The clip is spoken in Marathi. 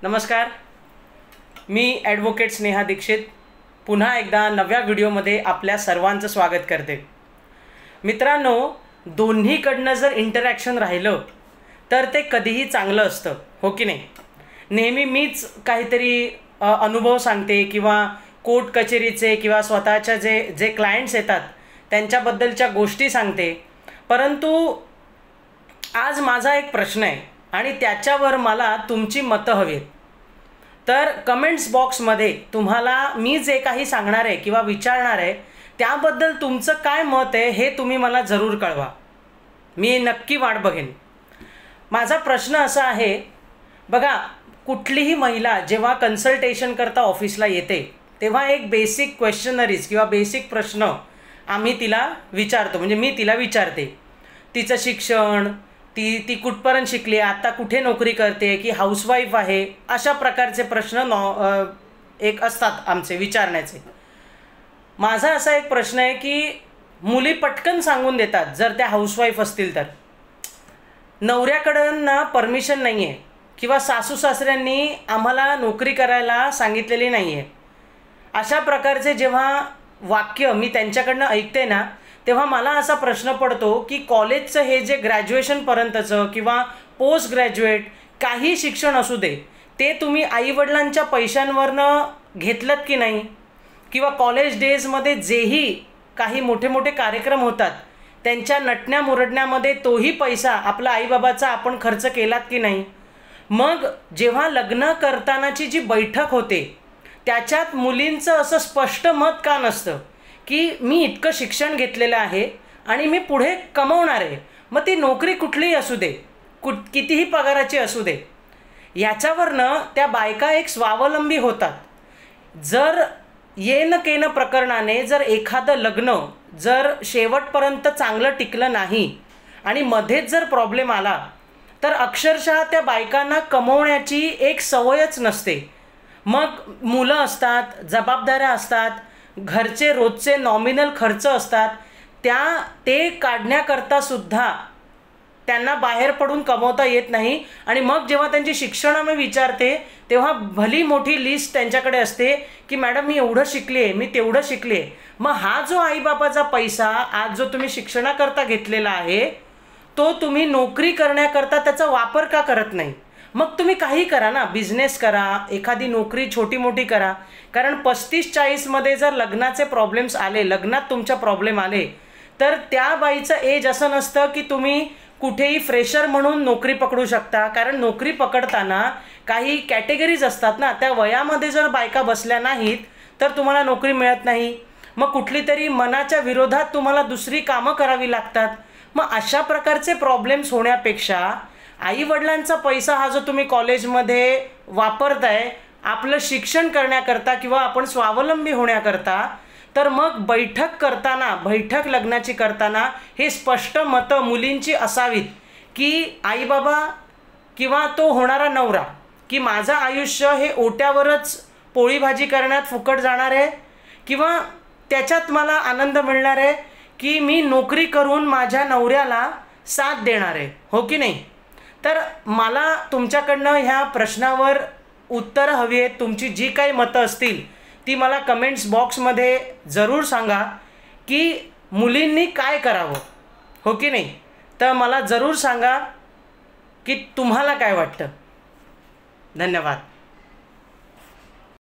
नमस्कार, मी ॲडव्होकेट स्नेहा दीक्षित पुन्हा एकदा नव्या व्हिडिओमध्ये आपल्या सर्वांचं स्वागत करते। मित्रांनो, दोन्हीकडनं जर इंटरॅक्शन राहिलं तर ते कधीही चांगलं असतं, हो की नाही? नेहमी मीच काहीतरी अनुभव सांगते किंवा कोर्ट कचेरीचे किंवा स्वतःच्या जे क्लायंट्स येतात त्यांच्याबद्दलच्या गोष्टी सांगते, परंतु आज माझा एक प्रश्न आहे आणि त्याच्यावर मला तुमची मतं हवी आहेत। तर कमेंट्स बॉक्समध्ये तुम्हाला मी जे काही सांगणार आहे किंवा विचारणार आहे त्याबद्दल तुमचं काय मत आहे हे तुम्ही मला जरूर कळवा, मी नक्की वाट बघेन। माझा प्रश्न असा आहे, बघा, कुठलीही महिला जेव्हा कन्सल्टेशन करता ऑफिसला येते तेव्हा एक बेसिक क्वेश्चनरीज किंवा बेसिक प्रश्न आम्ही तिला विचारतो, म्हणजे मी तिला विचारते। तिचं शिक्षण, ती कुठपर्यंत शिकली, आता कुठे नोकरी करते, की हाऊसवाईफ आहे, अशा प्रकारचे प्रश्न एक असतात आमचे विचारण्याचे। माझा असा एक प्रश्न आहे की मुली पटकन सांगून देतात जर त्या हाऊसवाईफ असतील तर, नवऱ्याकडून परमिशन नाही आहे किंवा सासू सासऱ्यांनी आम्हाला नोकरी करायला सांगितलेली नाही आहे, अशा प्रकारचे जेव्हा वाक्य मी त्यांच्याकडनं ऐकते ना, तेव्हा मला असा प्रश्न पडतो की कॉलेजचं हे जे ग्रॅज्युएशनपर्यंतचं किंवा पोस्ट ग्रॅज्युएट काही शिक्षण असू दे, ते तुम्ही आईवडिलांच्या पैशांवरनं घेतलं की नाही? किंवा कॉलेज डेजमध्ये जेही काही मोठे मोठे कार्यक्रम होतात त्यांच्या नटण्या मुरडण्यामध्ये तोही पैसा आपला आईबाबाचा आपण खर्च केलात की नाही? मग जेव्हा लग्न करतानाची जी बैठक होते त्याच्यात मुलींचं असं स्पष्ट मत का नसतं की मी इतकं शिक्षण घेतलेलं आहे आणि मी पुढे कमवणार आहे, मग ती नोकरी कुठलीही असू दे, कितीही पगाराची असू दे, याच्यावरनं त्या बायका एक स्वावलंबी होतात। जर येणं केनं प्रकरणाने जर एखादं लग्न जर शेवटपर्यंत चांगलं टिकलं नाही आणि मध्येच जर प्रॉब्लेम आला तर अक्षरशः त्या बायकांना कमवण्याची एक सवयच नसते। मग मुलं असतात, जबाबदाऱ्या असतात, घरचे रोजचे नॉमिनल खर्च असतात, ते काढण्याकरता सुद्धा त्यांना बाहेर पडून कमवता येत नाही। आणि मग जेव्हा त्यांची शिक्षण मी विचारते तेव्हा भली मोठी लिस्ट त्यांच्याकडे असते की मॅडम मी एवढं शिकली आहे, मी तेवढं शिकली आहे। मग हा जो आईबापाचा पैसा आज जो तुम्ही शिक्षणाकरता घेतलेला आहे तो तुम्ही नोकरी करण्याकरता त्याचा वापर का करत नाही? मग तुम्ही काही करा ना, बिझनेस करा, एखादी नोकरी छोटी मोठी करा। कारण 35-40 मध्ये जर लग्नाचे प्रॉब्लेम्स आले, लग्नात तुमच्या प्रॉब्लेम आले, तर त्या बाईचं एज असं नसतं की तुम्ही कुठेही फ्रेशर म्हणून नोकरी पकडू शकता। कारण नोकरी पकडताना काही कॅटेगरीज असतात ना, त्या वयामध्ये जर बायका बसल्या नाहीत तर तुम्हाला नोकरी मिळत नाही। मग कुठली तरी मनाच्या विरोधात तुम्हाला दुसरी कामं करावी लागतात। मग अशा प्रकारचे प्रॉब्लेम्स होण्यापेक्षा आईवडिलांचा पैसा हा जो तुम्ही कॉलेजमध्ये वापरताय आपलं शिक्षण करण्याकरता किंवा आपण स्वावलंबी होण्याकरता, तर मग बैठक लग्नाची करताना हे स्पष्ट मतं मुलींची असावीत की आईबाबा किंवा तो होणारा नवरा की माझं आयुष्य हे ओट्यावरच पोळी भाजी करण्यात फुकट जाणार आहे किंवा त्याच्यात मला आनंद मिळणार आहे की मी नोकरी करून माझ्या नवऱ्याला साथ देणार आहे, हो की नाही? तर मला तुमच्याकडनं ह्या प्रश्नावर उत्तर हवी आहेत। तुमची जी काही मतं असतील ती मला कमेंट्स बॉक्समध्ये जरूर सांगा की मुलींनी काय करावं, हो की नाही? तर मला जरूर सांगा की तुम्हाला काय वाटतं। धन्यवाद।